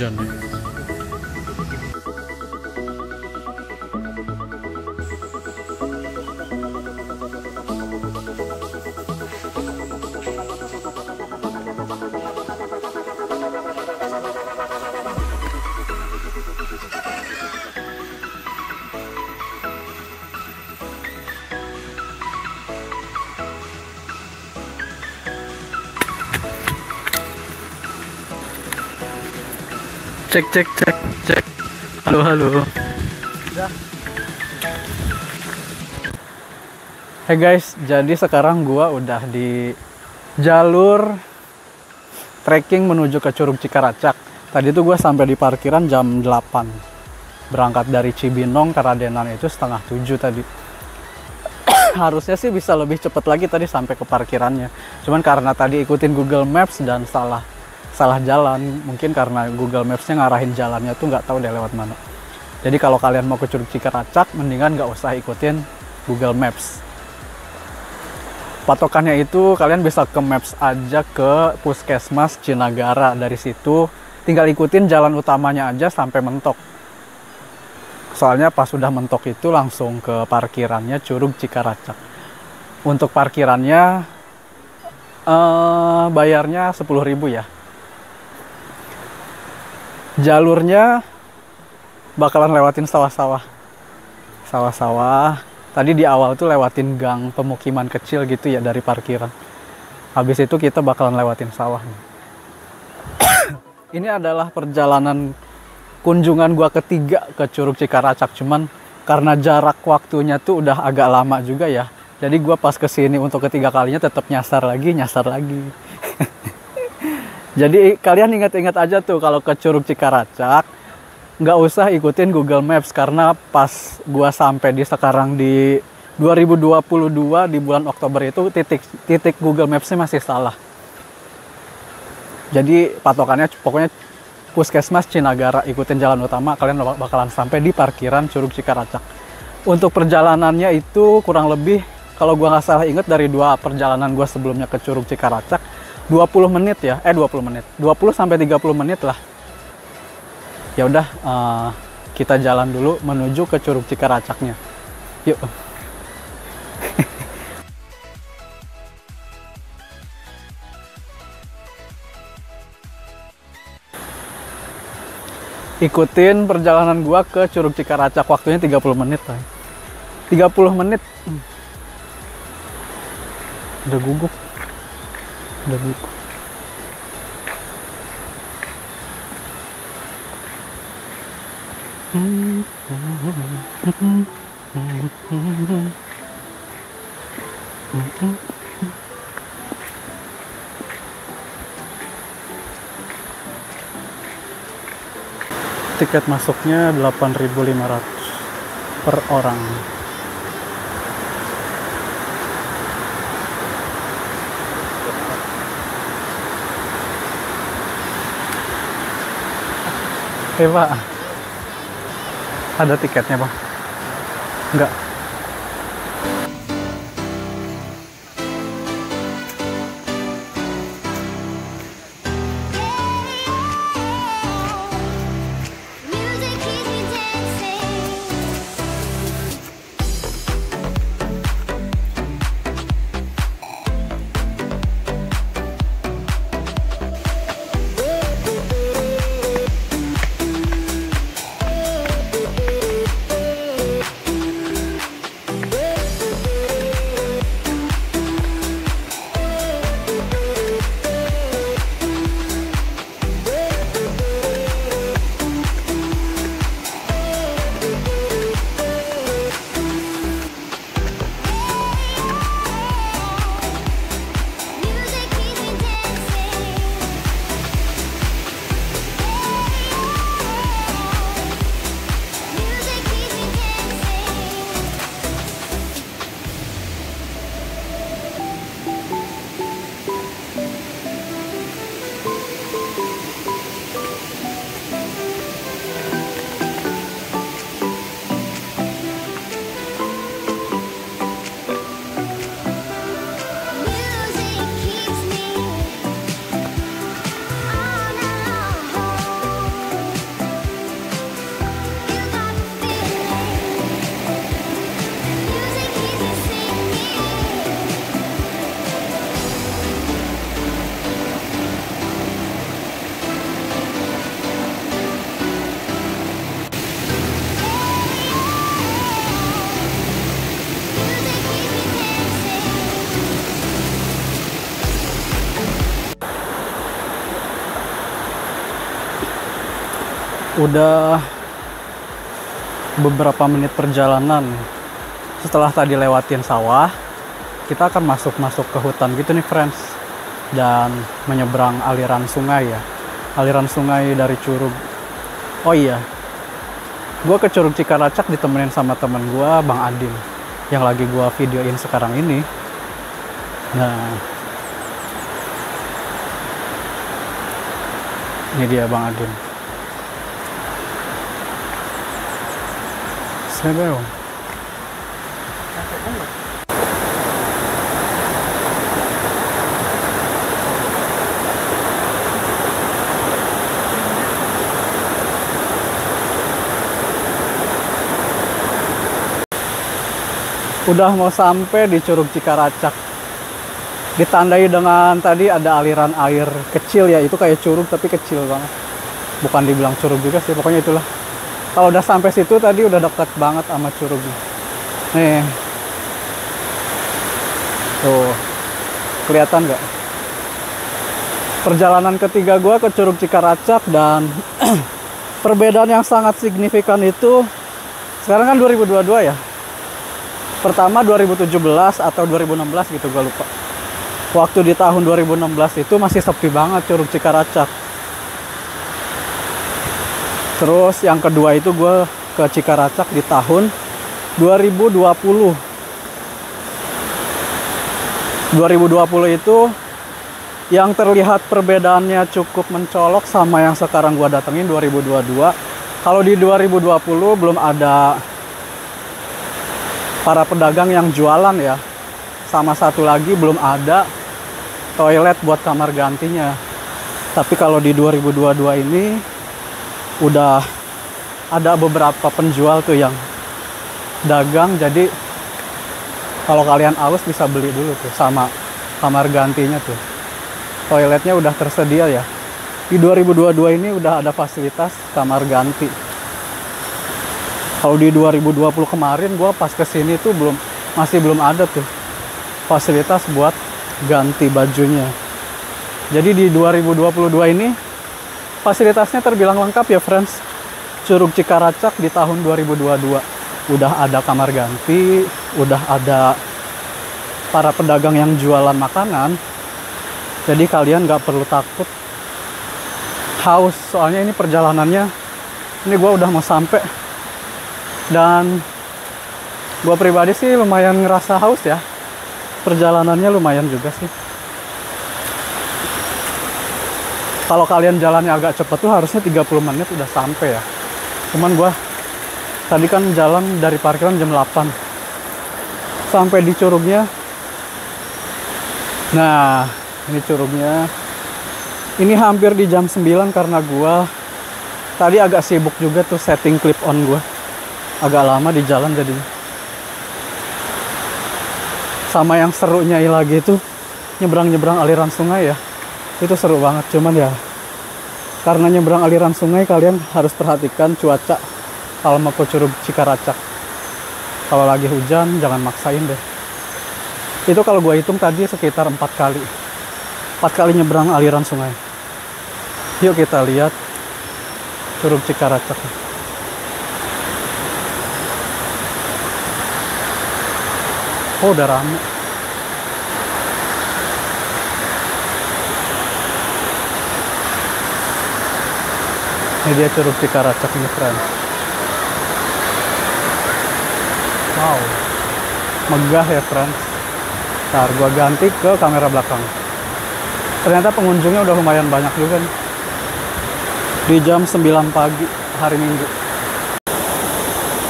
hujan nih. Cek cek cek cek. Halo halo. Hey guys, jadi sekarang gua udah di jalur trekking menuju ke Curug Cikaracak. Tadi tuh gua sampai di parkiran jam 8. Berangkat dari Cibinong ke Radenan itu setengah 7 tadi. Harusnya sih bisa lebih cepet lagi tadi sampai ke parkirannya. Cuman karena tadi ikutin Google Maps dan salah jalan, mungkin karena Google Maps-nya ngarahin jalannya tuh nggak tahu deh lewat mana. Jadi kalau kalian mau ke Curug Cikaracak, mendingan nggak usah ikutin Google Maps. Patokannya itu kalian bisa ke Maps aja ke Puskesmas Cinagara. Dari situ tinggal ikutin jalan utamanya aja sampai mentok. Soalnya pas sudah mentok itu langsung ke parkirannya Curug Cikaracak. Untuk parkirannya bayarnya 10.000 ya. Jalurnya bakalan lewatin sawah-sawah. Tadi di awal tuh lewatin gang pemukiman kecil gitu ya dari parkiran. Habis itu kita bakalan lewatin sawah. Ini adalah perjalanan kunjungan gua ketiga ke Curug Cikaracak. Cuman karena jarak waktunya tuh udah agak lama juga ya. Jadi gua pas kesini untuk ketiga kalinya tetap nyasar lagi. Jadi kalian ingat-ingat aja tuh kalau ke Curug Cikaracak nggak usah ikutin Google Maps, karena pas gua sampai sekarang di 2022 di bulan Oktober itu titik Google Maps-nya masih salah. Jadi patokannya pokoknya Puskesmas Cinagara, ikutin jalan utama, kalian bakalan sampai di parkiran Curug Cikaracak. Untuk perjalanannya itu kurang lebih, kalau gua nggak salah inget, dari 2 perjalanan gua sebelumnya ke Curug Cikaracak 20 menit ya, 20 sampai 30 menit lah. Ya udah, kita jalan dulu menuju ke Curug Cikaracaknya. Yuk. Ikutin perjalanan gua ke Curug Cikaracak, waktunya 30 menit lah. 30 menit. Udah gugup. Tiket masuknya 8.500 per orang. Pak, ada tiketnya Pak? Enggak. Udah beberapa menit perjalanan setelah tadi lewatin sawah, kita akan masuk ke hutan gitu nih friends, dan menyeberang aliran sungai ya, aliran sungai dari Curug. Oh iya, gue ke Curug Cikaracak ditemenin sama temen gue, Bang Adin, yang lagi gue videoin sekarang ini. Nah, ini dia Bang Adin. Sebel. Udah mau sampai di Curug Cikaracak. Ditandai dengan tadi ada aliran air kecil ya, itu kayak curug tapi kecil banget. Bukan dibilang curug juga sih, pokoknya itulah. Kalau udah sampai situ tadi udah dekat banget sama curugnya. Nih. Tuh. Kelihatan nggak? Perjalanan ketiga gua ke Curug Cikaracak, dan perbedaan yang sangat signifikan itu sekarang kan 2022 ya. Pertama 2017 atau 2016 gitu, gue lupa. Waktu di tahun 2016 itu masih sepi banget Curug Cikaracak. Terus yang kedua itu gue ke Cikaracak di tahun 2020. 2020 itu yang terlihat perbedaannya cukup mencolok sama yang sekarang gue datengin 2022. Kalau di 2020 belum ada para pedagang yang jualan ya, sama satu lagi belum ada toilet buat kamar gantinya. Tapi kalau di 2022 ini udah ada beberapa penjual tuh yang dagang, jadi kalau kalian aus bisa beli dulu tuh sama kamar gantinya tuh. Toiletnya udah tersedia ya. Di 2022 ini udah ada fasilitas kamar ganti. Kalau di 2020 kemarin gue pas kesini tuh masih belum ada tuh fasilitas buat ganti bajunya. Jadi di 2022 ini fasilitasnya terbilang lengkap ya friends. Curug Cikaracak di tahun 2022 udah ada kamar ganti, udah ada para pedagang yang jualan makanan. Jadi kalian gak perlu takut haus, soalnya ini perjalanannya, ini gue udah mau sampai. Dan gue pribadi sih lumayan ngerasa haus ya. Perjalanannya lumayan juga sih. Kalau kalian jalannya agak cepet tuh harusnya 30 menit udah sampai ya. Cuman gue tadi kan jalan dari parkiran jam 8 sampai di curugnya. Nah, ini curugnya. Ini hampir di jam 9 karena gue tadi agak sibuk juga tuh setting clip on gue. Agak lama di jalan jadinya. Sama yang serunya lagi itu nyebrang-nyebrang aliran sungai ya. Itu seru banget, cuman ya karena nyebrang aliran sungai kalian harus perhatikan cuaca kalau mau ke Curug Cikaracak. Kalau lagi hujan jangan maksain deh. Itu kalau gue hitung tadi sekitar 4 kali. 4 kali nyebrang aliran sungai. Yuk kita lihat Curug Cikaracak. Oh, udah rame. Ini dia Curug Cikaracak ini friends. Wow, megah ya friends. Ntar gua ganti ke kamera belakang. Ternyata pengunjungnya udah lumayan banyak juga nih. Di jam 9 pagi hari Minggu.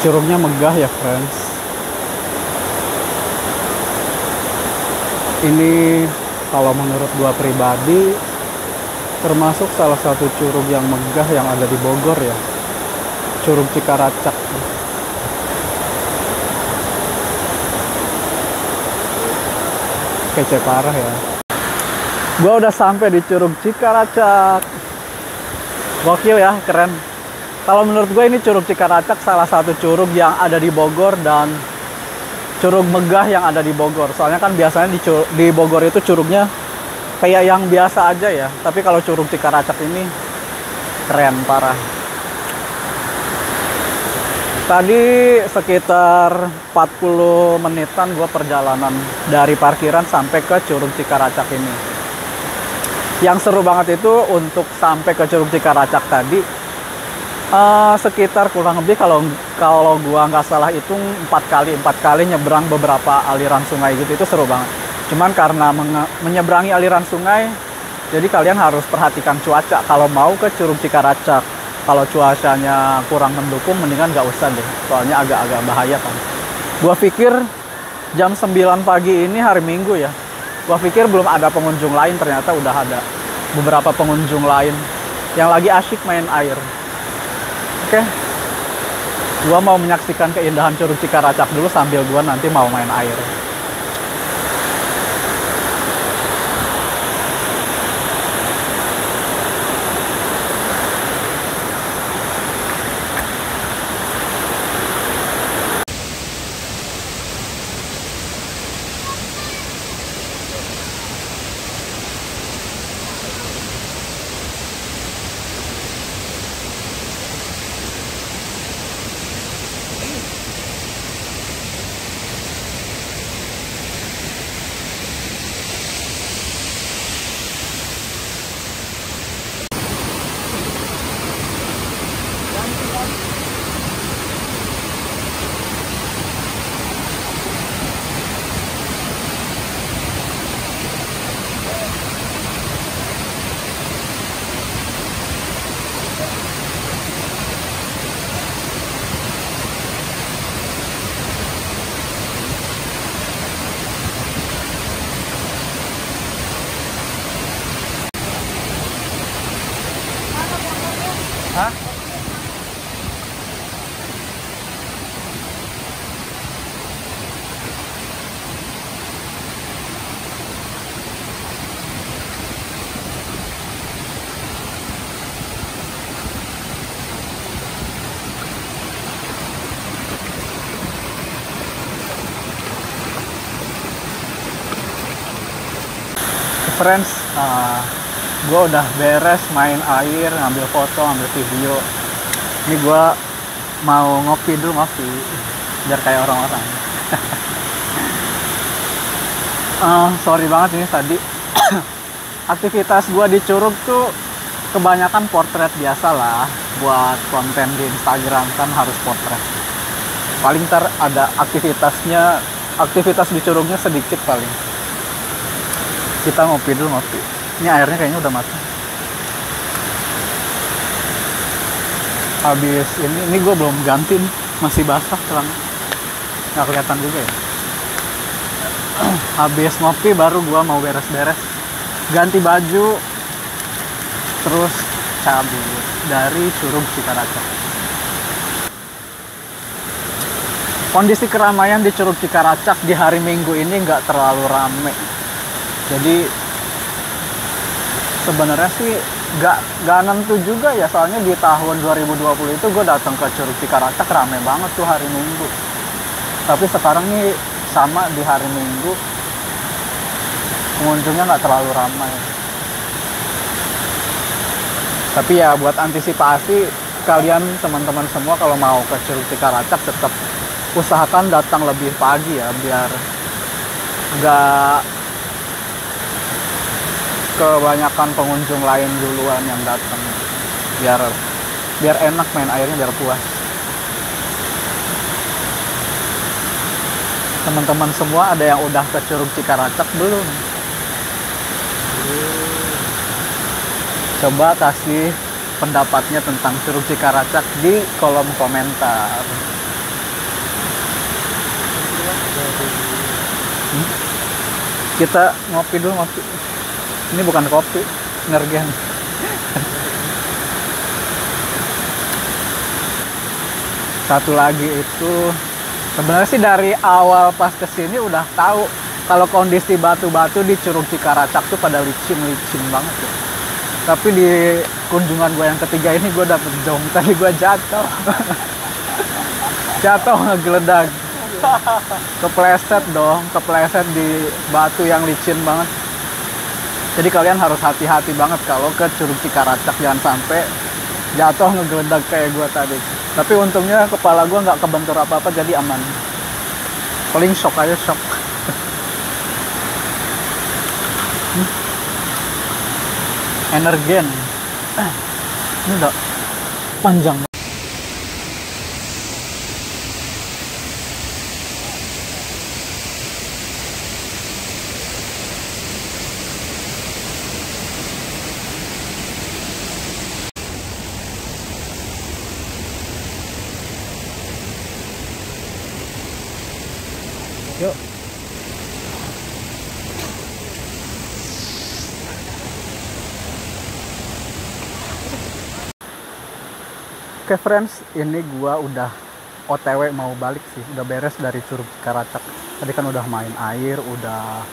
Curugnya megah ya friends. Ini kalau menurut gua pribadi termasuk salah satu curug yang megah yang ada di Bogor ya. Curug Cikaracak. Kece parah ya. Gua udah sampai di Curug Cikaracak. Gokil ya, keren. Kalau menurut gue ini Curug Cikaracak salah satu curug yang ada di Bogor dan curug megah yang ada di Bogor. Soalnya kan biasanya di Bogor itu curugnya kayak yang biasa aja ya. Tapi kalau Curug Cikaracak ini keren parah. Tadi sekitar 40 menitan gue perjalanan dari parkiran sampai ke Curug Cikaracak ini. Yang seru banget itu untuk sampai ke Curug Cikaracak tadi, sekitar kurang lebih kalau gua nggak salah hitung 4 kali nyebrang beberapa aliran sungai gitu. Itu seru banget. Cuman karena menyeberangi aliran sungai, jadi kalian harus perhatikan cuaca kalau mau ke Curug Cikaracak. Kalau cuacanya kurang mendukung, mendingan nggak usah deh, soalnya agak-agak bahaya kan. Gua pikir jam 9 pagi ini hari Minggu ya, gua pikir belum ada pengunjung lain, ternyata udah ada beberapa pengunjung lain yang lagi asyik main air. Oke, gua mau menyaksikan keindahan Curug Cikaracak dulu sambil gua nanti mau main air. Hah? Friends, gue udah beres main air, ngambil foto, ngambil video. Ini gue mau ngopi dulu, biar kayak orang-orang. Sorry banget ini tadi. Aktivitas gue di Curug tuh kebanyakan potret biasa lah. Buat konten di Instagram kan harus potret. Paling ntar ada aktivitas di Curugnya sedikit paling. Kita ngopi dulu, Ini airnya kayaknya udah mati. Habis ini gue belum ganti nih, masih basah celana. Nggak kelihatan juga ya. Habis ngopi baru gue mau beres-beres, ganti baju, terus cabut dari Curug Cikaracak. Kondisi keramaian di Curug Cikaracak di hari Minggu ini nggak terlalu rame. Jadi sebenarnya sih gak nentu juga ya, soalnya di tahun 2020 itu gue datang ke Curug Cikaracak rame banget tuh hari Minggu. Tapi sekarang nih sama di hari Minggu pengunjungnya nggak terlalu ramai. Tapi ya buat antisipasi kalian teman-teman semua kalau mau ke Curug Cikaracak tetap usahakan datang lebih pagi ya, biar nggak kebanyakan pengunjung lain duluan yang datang, biar enak main airnya, biar puas. Teman-teman semua ada yang udah ke Curug Cikaracak belum? Coba kasih pendapatnya tentang Curug Cikaracak di kolom komentar. Kita ngopi dulu, Ini bukan kopi, energen. Satu lagi itu, sebenarnya sih dari awal pas kesini udah tahu kalau kondisi batu-batu di Curug Cikaracak tuh pada licin banget ya. Tapi di kunjungan gue yang ketiga ini gue dapet jong, tadi gue jatuh. Jatuh ngegeledag. Kepleset di batu yang licin banget. Jadi kalian harus hati-hati banget kalau ke Curug Cikaracak, jangan sampai jatuh ngegeledag kayak gue tadi. Tapi untungnya kepala gue nggak kebentur apa-apa, jadi aman. Paling shock aja, shock. Energen. Ini udah panjang. Yuk. Oke friends, ini gua udah OTW mau balik sih. Udah beres dari Curug Cikaracak. Tadi kan udah main air, udah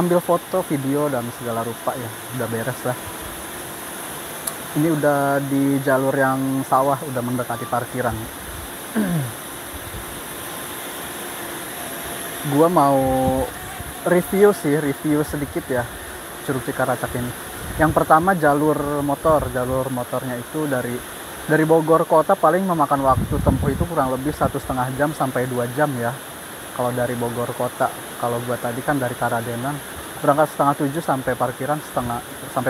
ambil foto, video, dan segala rupa ya. Udah beres lah. Ini udah di jalur yang sawah, udah mendekati parkiran. Gua mau review sedikit ya Curug Cikaracak ini. Yang pertama jalur motornya itu dari Bogor kota paling memakan waktu tempuh itu kurang lebih 1,5 jam sampai 2 jam ya. Kalau dari Bogor kota, kalau gua tadi kan dari Karadenan berangkat 6:30 sampai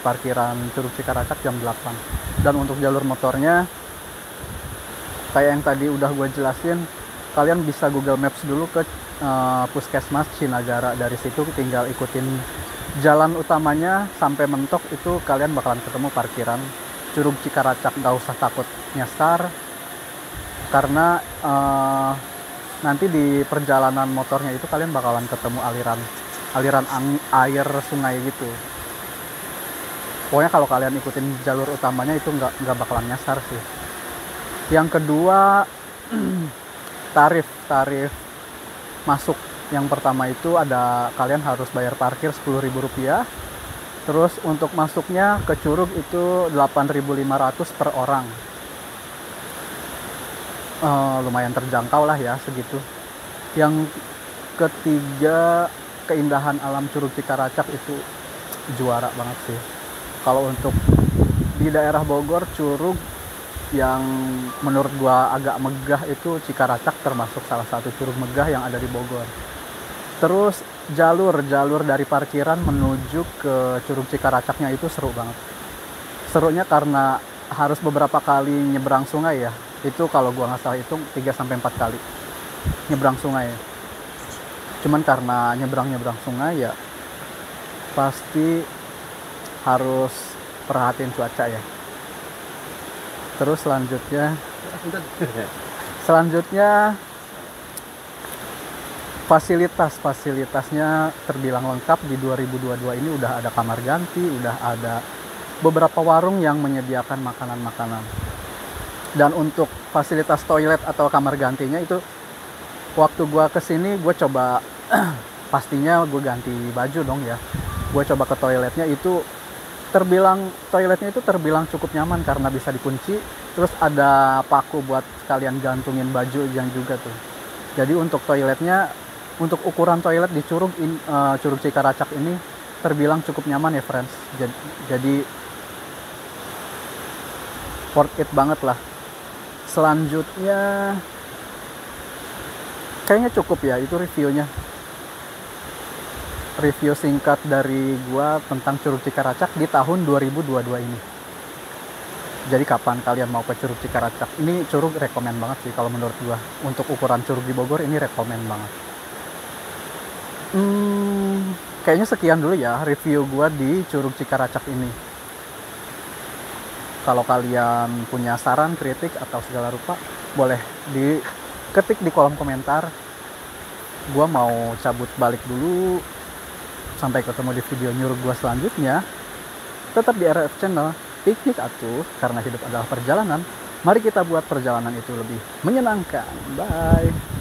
parkiran Curug Cikaracak jam 8. Dan untuk jalur motornya kayak yang tadi udah gua jelasin, kalian bisa Google Maps dulu ke Puskesmas Cinagara. Dari situ tinggal ikutin jalan utamanya sampai mentok, itu kalian bakalan ketemu parkiran Curug Cikaracak. Nggak usah takut nyasar, karena nanti di perjalanan motornya itu kalian bakalan ketemu aliran air sungai gitu. Pokoknya kalau kalian ikutin jalur utamanya itu nggak bakalan nyasar sih. Yang kedua, tarif masuk. Yang pertama itu kalian harus bayar parkir Rp10.000. Terus untuk masuknya ke Curug itu 8.500 per orang. Lumayan terjangkau lah ya segitu. Yang ketiga, keindahan alam Curug Cikaracak itu juara banget sih. Kalau untuk di daerah Bogor, Curug yang menurut gua agak megah itu Cikaracak, termasuk salah satu curug megah yang ada di Bogor. Terus jalur dari parkiran menuju ke Curug Cikaracaknya itu seru banget. Serunya karena harus beberapa kali nyebrang sungai ya. Itu kalau gua nggak salah hitung 3-4 kali nyebrang sungai. Cuman karena nyebrang sungai ya pasti harus perhatiin cuaca ya. Terus selanjutnya fasilitasnya terbilang lengkap. Di 2022 ini udah ada kamar ganti, udah ada beberapa warung yang menyediakan makanan. Dan untuk fasilitas toilet atau kamar gantinya itu, waktu gua kesini gue coba pastinya gue ganti baju dong ya. Gue coba ke toiletnya itu toiletnya itu terbilang cukup nyaman karena bisa dikunci. Terus ada paku buat kalian gantungin baju yang juga tuh. Jadi untuk toiletnya, untuk ukuran toilet di Curug Cikaracak ini terbilang cukup nyaman ya friends. Jadi worth it banget lah. Selanjutnya kayaknya cukup ya itu reviewnya. Review singkat dari gua tentang Curug Cikaracak di tahun 2022 ini. Jadi kapan kalian mau ke Curug Cikaracak? Ini curug rekomen banget sih kalau menurut gua. Untuk ukuran curug di Bogor ini rekomen banget. Kayaknya sekian dulu ya review gua di Curug Cikaracak ini. Kalau kalian punya saran, kritik, atau segala rupa, boleh diketik di kolom komentar. Gua mau cabut balik dulu. Sampai ketemu di video nyuruh gua selanjutnya. Tetap di RF Channel. Piknik atuh, karena hidup adalah perjalanan. Mari kita buat perjalanan itu lebih menyenangkan. Bye.